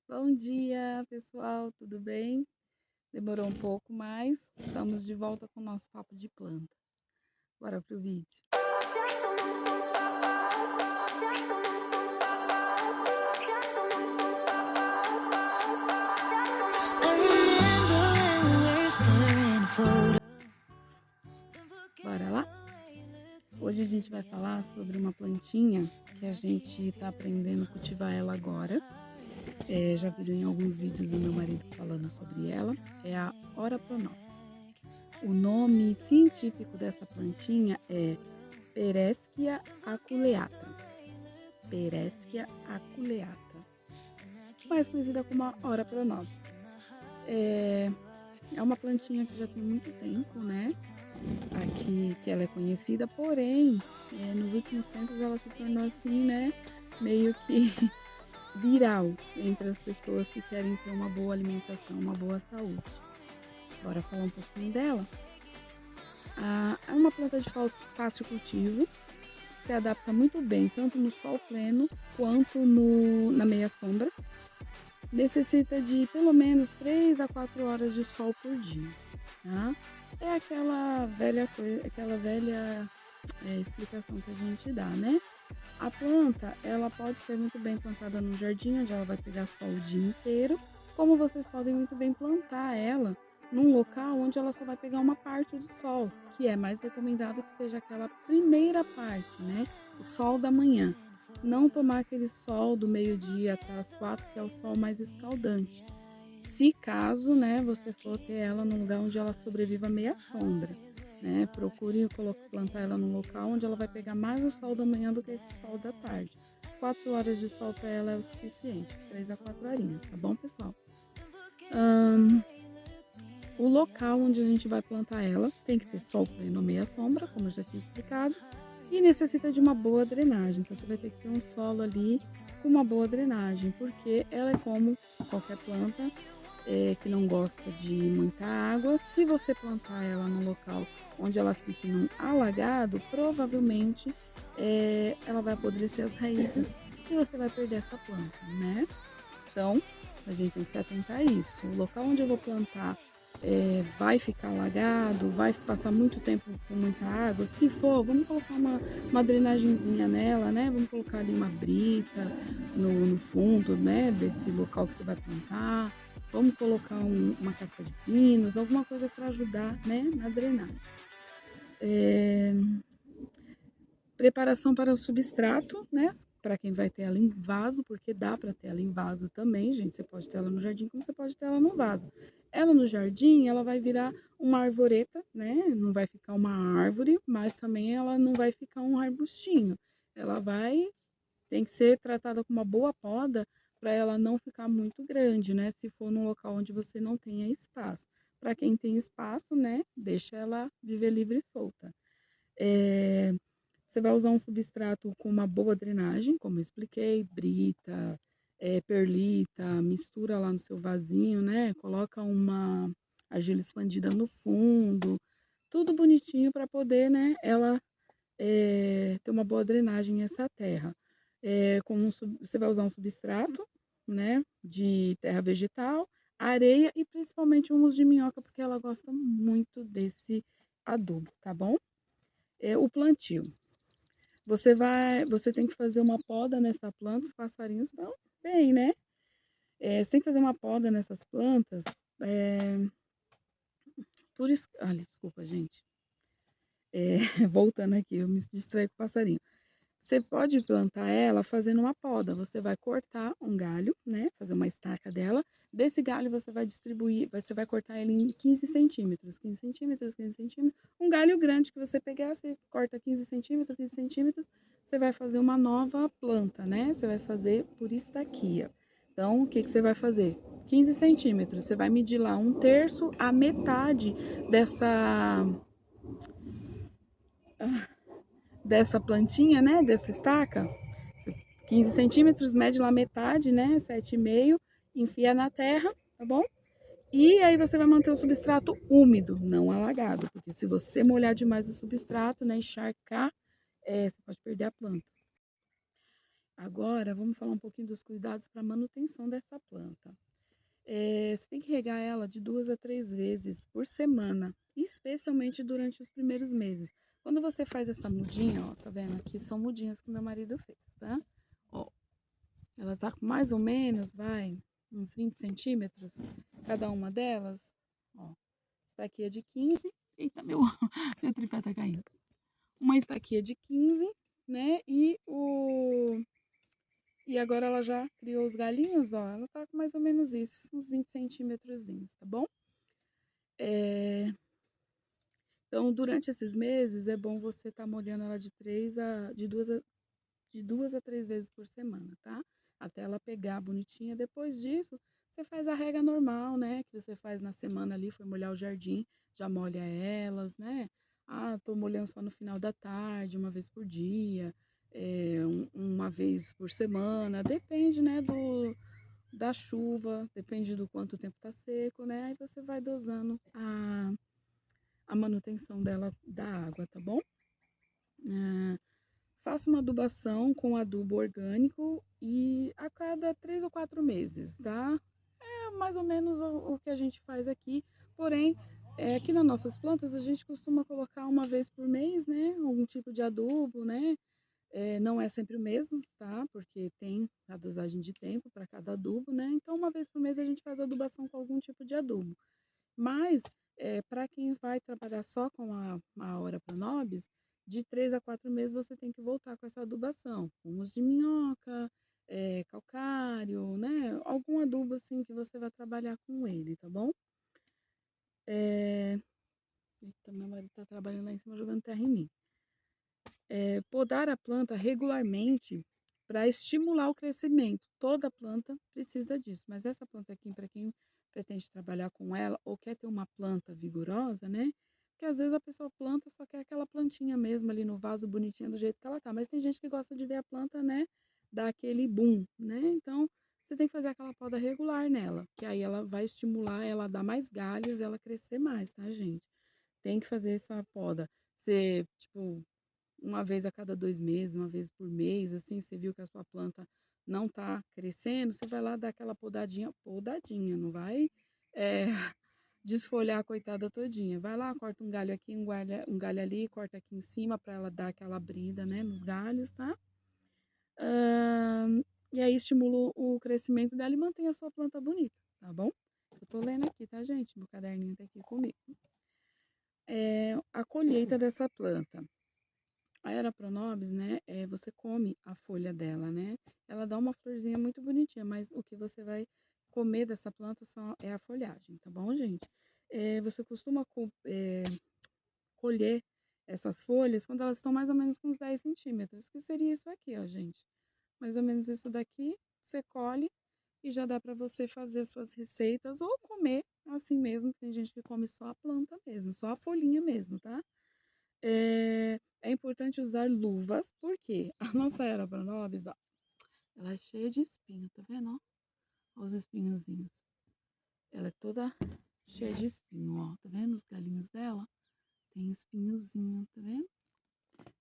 Bom dia, pessoal, tudo bem? Demorou um pouco, mas estamos de volta com o nosso papo de planta. Bora pro vídeo. Bora lá? Hoje a gente vai falar sobre uma plantinha que a gente está aprendendo a cultivar ela agora. Já viram em alguns vídeos do meu marido falando sobre ela. É a Ora Pronopis. O nome científico dessa plantinha é Pereschia aculeata. Pereschia aculeata, mais conhecida como a Ora Pronopis. É uma plantinha que já tem muito tempo, né? Aqui que ela é conhecida, porém, nos últimos tempos ela se tornou assim, né? Meio que viral entre as pessoas que querem ter uma boa alimentação, uma boa saúde. Bora falar um pouquinho dela. É uma planta de fácil cultivo, se adapta muito bem tanto no sol pleno quanto na meia sombra. Necessita de pelo menos 3 a 4 horas de sol por dia, tá? É aquela velha explicação que a gente dá, né? A planta, ela pode ser muito bem plantada no jardim, onde ela vai pegar sol o dia inteiro, como vocês podem muito bem plantar ela num local onde ela só vai pegar uma parte do sol, que é mais recomendado que seja aquela primeira parte, né? O sol da manhã. Não tomar aquele sol do meio-dia até as 4, que é o sol mais escaldante. Se caso, né, você for ter ela num lugar onde ela sobreviva a meia sombra, né? Procure plantar ela num local onde ela vai pegar mais o sol da manhã do que esse sol da tarde. 4 horas de sol para ela é o suficiente, 3 a 4 horinhas, tá bom, pessoal? O local onde a gente vai plantar ela tem que ter sol pleno, meia sombra, como eu já tinha explicado, e necessita de uma boa drenagem. Então você vai ter que ter um solo ali com uma boa drenagem, porque ela é como qualquer planta que não gosta de muita água. Se você plantar ela num local onde ela fique num alagado, provavelmente ela vai apodrecer as raízes e você vai perder essa planta, né? Então, a gente tem que se atentar a isso. O local onde eu vou plantar vai ficar alagado, vai passar muito tempo com muita água. Se for, vamos colocar uma drenagenzinha nela, né? Vamos colocar ali uma brita no fundo, né? Desse local que você vai plantar. Vamos colocar uma casca de pinos, alguma coisa para ajudar, né? Na drenagem. Preparação para o substrato, né? Para quem vai ter ela em vaso, porque dá para ter ela em vaso também, gente. Você pode ter ela no jardim, como você pode ter ela no vaso. Ela no jardim, ela vai virar uma arvoreta, né? Não vai ficar uma árvore, mas também ela não vai ficar um arbustinho. Ela tem que ser tratada com uma boa poda para ela não ficar muito grande, né? Se for num local onde você não tenha espaço. Para quem tem espaço, né? Deixa ela viver livre e solta. Você vai usar um substrato com uma boa drenagem, como eu expliquei, brita, perlita, mistura lá no seu vasinho, né? Coloca uma argila expandida no fundo, tudo bonitinho para poder, né? Ela ter uma boa drenagem nessa terra. Você vai usar um substrato, né? De terra vegetal, areia e principalmente humus de minhoca, porque ela gosta muito desse adubo, tá bom? O plantio. Você tem que fazer uma poda nessa planta, os passarinhos estão bem, né? Você tem que fazer uma poda nessas plantas, é, desculpa, gente. Voltando aqui, eu me distraí com o passarinho. Você pode plantar ela fazendo uma poda. Você vai cortar um galho, né? Fazer uma estaca dela. Desse galho você vai distribuir, você vai cortar ele em 15 centímetros. 15 centímetros, 15 centímetros. Um galho grande que você pegar, você corta 15 centímetros, 15 centímetros. Você vai fazer uma nova planta, né? Você vai fazer por estaquia. Então, o que você vai fazer? 15 centímetros. Você vai medir lá 1/3 a metade dessa plantinha, né? Dessa estaca. 15 centímetros, mede lá metade, né? 7,5, enfia na terra, tá bom? E aí você vai manter o substrato úmido, não alagado, porque se você molhar demais o substrato, né, encharcar, você pode perder a planta. Agora, vamos falar um pouquinho dos cuidados para manutenção dessa planta. Você tem que regar ela de 2 a 3 vezes por semana, especialmente durante os primeiros meses. Quando você faz essa mudinha, ó, tá vendo? Aqui são mudinhas que meu marido fez, tá? Ó, ela tá com mais ou menos, vai, uns 20 centímetros cada uma delas. Ó, estaquia de 15. Eita, meu tripé tá caindo. Uma estaquia de 15, né? E agora ela já criou os galinhos, ó. Ela tá com mais ou menos isso, uns 20 centímetrozinhos, tá bom? Então, durante esses meses, é bom você estar molhando ela de 2 a 3 vezes por semana, tá? Até ela pegar bonitinha. Depois disso, você faz a rega normal, né? Que você faz na semana ali, foi molhar o jardim, já molha elas, né? Ah, tô molhando só no final da tarde, uma vez por dia, uma vez por semana. Depende, né, da chuva, depende do quanto o tempo tá seco, né? Aí você vai dosando a manutenção dela da água, tá bom? Faça uma adubação com adubo orgânico e a cada 3 ou 4 meses, tá? É mais ou menos o que a gente faz aqui. Porém, aqui nas nossas plantas a gente costuma colocar uma vez por mês, né? Algum tipo de adubo, né? Não é sempre o mesmo, tá? Porque tem a dosagem de tempo para cada adubo, né? Então, uma vez por mês a gente faz adubação com algum tipo de adubo. Mas, para quem vai trabalhar só com a Ora Pronobis, de 3 a 4 meses você tem que voltar com essa adubação. Humus de minhoca, calcário, né? Algum adubo assim que você vai trabalhar com ele, tá bom? Eita, meu marido tá trabalhando lá em cima jogando terra em mim. Podar a planta regularmente para estimular o crescimento. Toda planta precisa disso, mas essa planta aqui, para quem pretende trabalhar com ela ou quer ter uma planta vigorosa, né? Porque às vezes a pessoa planta só quer aquela plantinha mesmo ali no vaso bonitinha do jeito que ela tá, mas tem gente que gosta de ver a planta, né, dar aquele boom, né? Então, você tem que fazer aquela poda regular nela, que aí ela vai estimular ela a dar mais galhos, ela crescer mais, tá, gente? Tem que fazer essa poda. Você, tipo, uma vez a cada 2 meses, uma vez por mês, assim, você viu que a sua planta não está crescendo, você vai lá dar aquela podadinha, não vai desfolhar a coitada todinha. Vai lá, corta um galho aqui, um galho ali, corta aqui em cima para ela dar aquela abrida, né, nos galhos, tá? E aí estimula o crescimento dela e mantém a sua planta bonita, tá bom? Eu tô lendo aqui, tá, gente? Meu caderninho tá aqui comigo. A colheita dessa planta. A Era Pronobis, né, você come a folha dela, né? Ela dá uma florzinha muito bonitinha, mas o que você vai comer dessa planta é a folhagem, tá bom, gente? Você costuma colher essas folhas quando elas estão mais ou menos com uns 10 centímetros, que seria isso aqui, ó, gente. Mais ou menos isso daqui, você colhe e já dá para você fazer suas receitas ou comer assim mesmo, que tem gente que come só a planta mesmo, só a folhinha mesmo, tá? É importante usar luvas, porque a nossa Era Pronobis, ó, ela é cheia de espinho, tá vendo? Ó, os espinhozinhos. Ela é toda cheia de espinho, ó. Tá vendo os galinhos dela? Tem espinhozinho, tá vendo?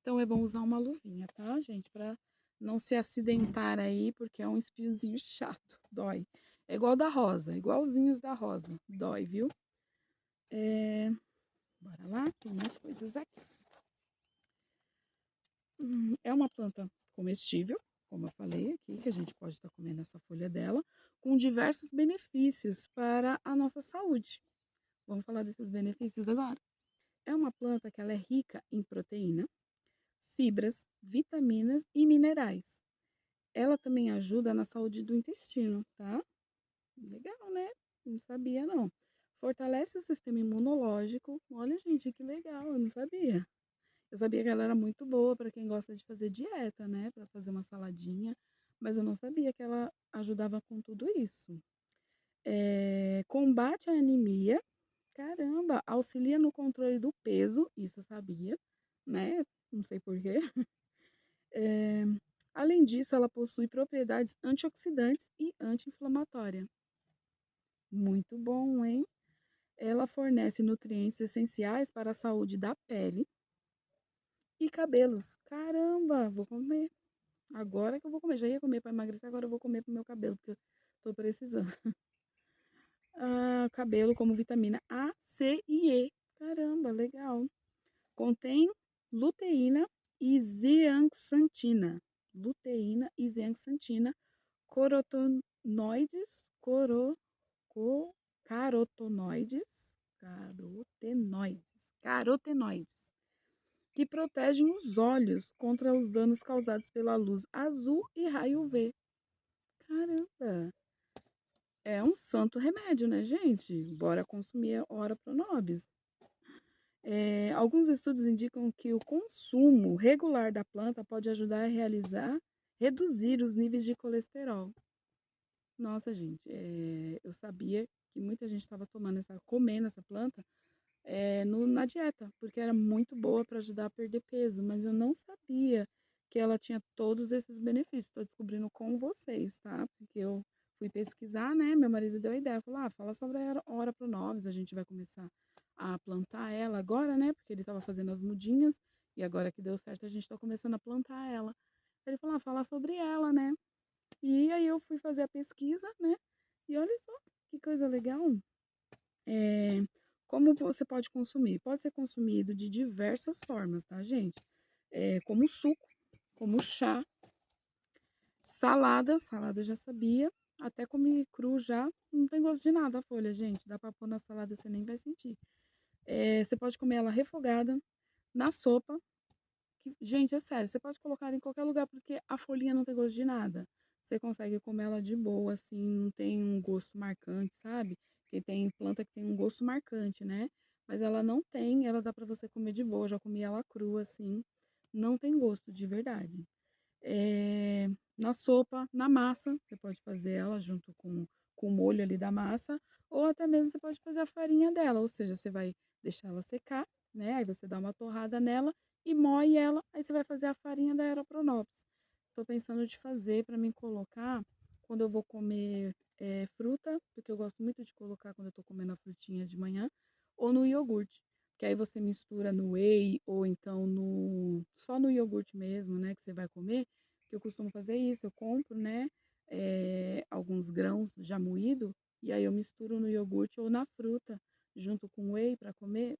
Então é bom usar uma luvinha, tá, gente? Pra não se acidentar aí, porque é um espinhozinho chato, dói. É igual da rosa, igualzinhos da rosa, dói, viu? Bora lá, tem mais coisas aqui. É uma planta comestível, como eu falei aqui, que a gente pode estar comendo essa folha dela, com diversos benefícios para a nossa saúde. Vamos falar desses benefícios agora. É uma planta que ela é rica em proteína, fibras, vitaminas e minerais. Ela também ajuda na saúde do intestino, tá? Legal, né? Não sabia, não. Fortalece o sistema imunológico. Olha, gente, que legal, eu não sabia. Eu sabia que ela era muito boa para quem gosta de fazer dieta, né? Para fazer uma saladinha, mas eu não sabia que ela ajudava com tudo isso. Combate a anemia, caramba, auxilia no controle do peso, isso eu sabia, né? Não sei porquê. Além disso, ela possui propriedades antioxidantes e anti-inflamatória. Muito bom, hein? Ela fornece nutrientes essenciais para a saúde da pele e cabelos. Caramba, vou comer. Agora que eu vou comer. Já ia comer para emagrecer, agora eu vou comer pro meu cabelo, porque eu tô precisando. Ah, cabelo como vitamina A, C e E. Caramba, legal. Contém luteína e zeaxantina. Luteína e zeaxantina, carotenoides, carotenoides, carotenoides, que protegem os olhos contra os danos causados pela luz azul e raio V. Caramba, é um santo remédio, né, gente? Bora consumir a Ora Pronobis. Alguns estudos indicam que o consumo regular da planta pode ajudar a reduzir os níveis de colesterol. Nossa, gente, eu sabia que muita gente estava comendo essa planta na dieta, porque era muito boa para ajudar a perder peso, mas eu não sabia que ela tinha todos esses benefícios. Estou descobrindo com vocês, tá? Porque eu fui pesquisar, né? Meu marido deu a ideia, falou: fala sobre a Ora Pronobis, a gente vai começar a plantar ela agora, né? Porque ele estava fazendo as mudinhas e agora que deu certo, a gente está começando a plantar ela. Ele falou: fala sobre ela, né? E aí eu fui fazer a pesquisa, né? E olha só que coisa legal. É, como você pode consumir? Pode ser consumido de diversas formas, tá, gente? Como suco, como chá, salada eu já sabia. Até comi cru já, não tem gosto de nada a folha, gente. Dá pra pôr na salada, você nem vai sentir. Você pode comer ela refogada, na sopa, gente, é sério, você pode colocar em qualquer lugar porque a folhinha não tem gosto de nada. Você consegue comer ela de boa, assim, não tem um gosto marcante, sabe? Porque tem planta que tem um gosto marcante, né? Mas ela não tem, ela dá pra você comer de boa. Já comi ela crua, assim, não tem gosto de verdade. Na sopa, na massa, você pode fazer ela junto com o molho ali da massa, ou até mesmo você pode fazer a farinha dela, ou seja, você vai deixar ela secar, né? Aí você dá uma torrada nela e moe ela, aí você vai fazer a farinha da Aeropronops. Tô pensando de fazer para mim colocar quando eu vou comer fruta, porque eu gosto muito de colocar quando eu tô comendo a frutinha de manhã, ou no iogurte. Que aí você mistura no whey ou então só no iogurte mesmo, né, que você vai comer, que eu costumo fazer isso, eu compro, né, alguns grãos já moído e aí eu misturo no iogurte ou na fruta junto com whey para comer,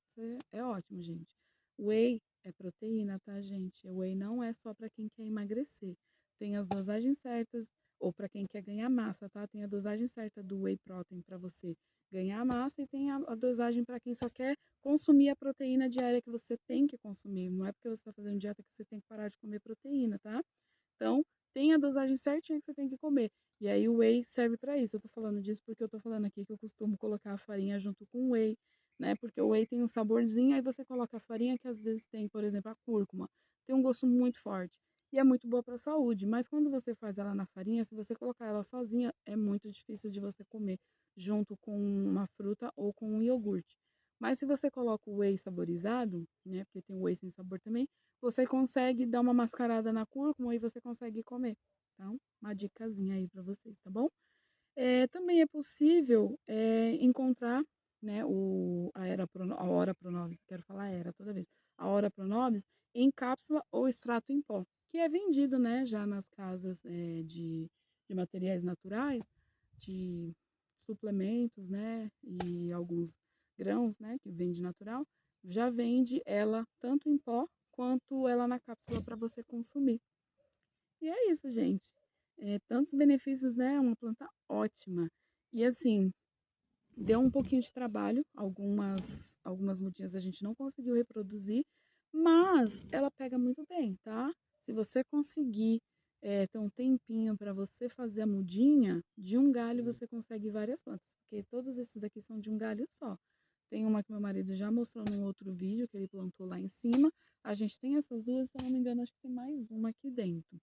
é ótimo, gente. Whey é proteína, tá, gente? O whey não é só para quem quer emagrecer. Tem as dosagens certas ou para quem quer ganhar massa, tá? Tem a dosagem certa do whey protein para você ganhar massa e tem a dosagem para quem só quer consumir a proteína diária que você tem que consumir. Não é porque você está fazendo dieta que você tem que parar de comer proteína, tá? Então, tem a dosagem certinha que você tem que comer. E aí o whey serve para isso. Eu tô falando disso porque eu tô falando aqui que eu costumo colocar a farinha junto com o whey, né? Porque o whey tem um saborzinho, aí você coloca a farinha que às vezes tem, por exemplo, a cúrcuma. Tem um gosto muito forte e é muito boa para a saúde, mas quando você faz ela na farinha, se você colocar ela sozinha, é muito difícil de você comer junto com uma fruta ou com um iogurte. Mas se você coloca o whey saborizado, né, porque tem o whey sem sabor também, você consegue dar uma mascarada na cúrcuma e você consegue comer. Então, uma dicasinha aí para vocês, tá bom? Também é possível encontrar, né, a Ora Pronobis, quero falar era toda vez, a Ora Pronobis em cápsula ou extrato em pó, que é vendido, né, já nas casas de materiais naturais, de suplementos, né, e alguns grãos, né, que vende natural, já vende ela tanto em pó quanto ela na cápsula para você consumir. E é isso, gente. Tantos benefícios, né? É uma planta ótima. E assim, deu um pouquinho de trabalho, algumas mudinhas a gente não conseguiu reproduzir, mas ela pega muito bem, tá? Se você conseguir ter um tempinho para você fazer a mudinha, de um galho você consegue várias plantas, porque todos esses aqui são de um galho só. Tem uma que meu marido já mostrou num outro vídeo que ele plantou lá em cima. A gente tem essas duas, se eu não me engano, acho que tem mais uma aqui dentro.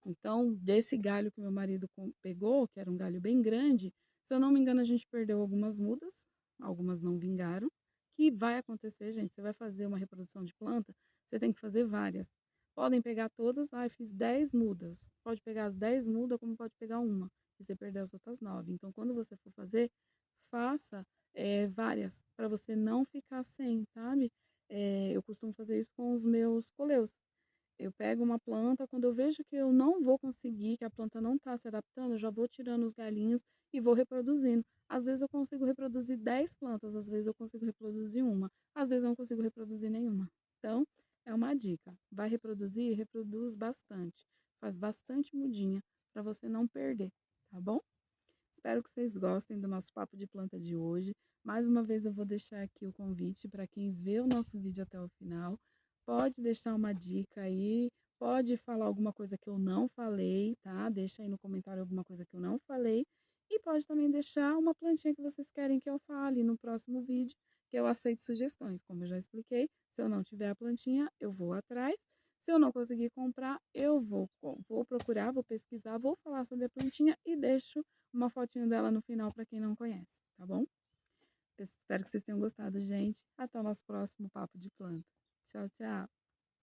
Então, desse galho que meu marido pegou, que era um galho bem grande, se eu não me engano, a gente perdeu algumas mudas, algumas não vingaram, que vai acontecer, gente. Você vai fazer uma reprodução de planta, você tem que fazer várias. Podem pegar todas, fiz 10 mudas. Pode pegar as 10 mudas, como pode pegar uma, e você perder as outras 9. Então, quando você for fazer, faça várias, para você não ficar sem, sabe? Eu costumo fazer isso com os meus coleus. Eu pego uma planta, quando eu vejo que eu não vou conseguir, que a planta não está se adaptando, eu já vou tirando os galinhos e vou reproduzindo. Às vezes eu consigo reproduzir 10 plantas, às vezes eu consigo reproduzir uma, às vezes eu não consigo reproduzir nenhuma. Então, é uma dica. Vai reproduzir? Reproduz bastante. Faz bastante mudinha para você não perder, tá bom? Espero que vocês gostem do nosso papo de planta de hoje. Mais uma vez eu vou deixar aqui o convite para quem vê o nosso vídeo até o final. Pode deixar uma dica aí, pode falar alguma coisa que eu não falei, tá? Deixa aí no comentário alguma coisa que eu não falei. E pode também deixar uma plantinha que vocês querem que eu fale no próximo vídeo, que eu aceito sugestões. Como eu já expliquei, se eu não tiver a plantinha, eu vou atrás. Se eu não conseguir comprar, eu vou procurar, vou pesquisar, vou falar sobre a plantinha e deixo uma fotinho dela no final para quem não conhece, tá bom? Espero que vocês tenham gostado, gente. Até o nosso próximo papo de planta. Tchau, tchau.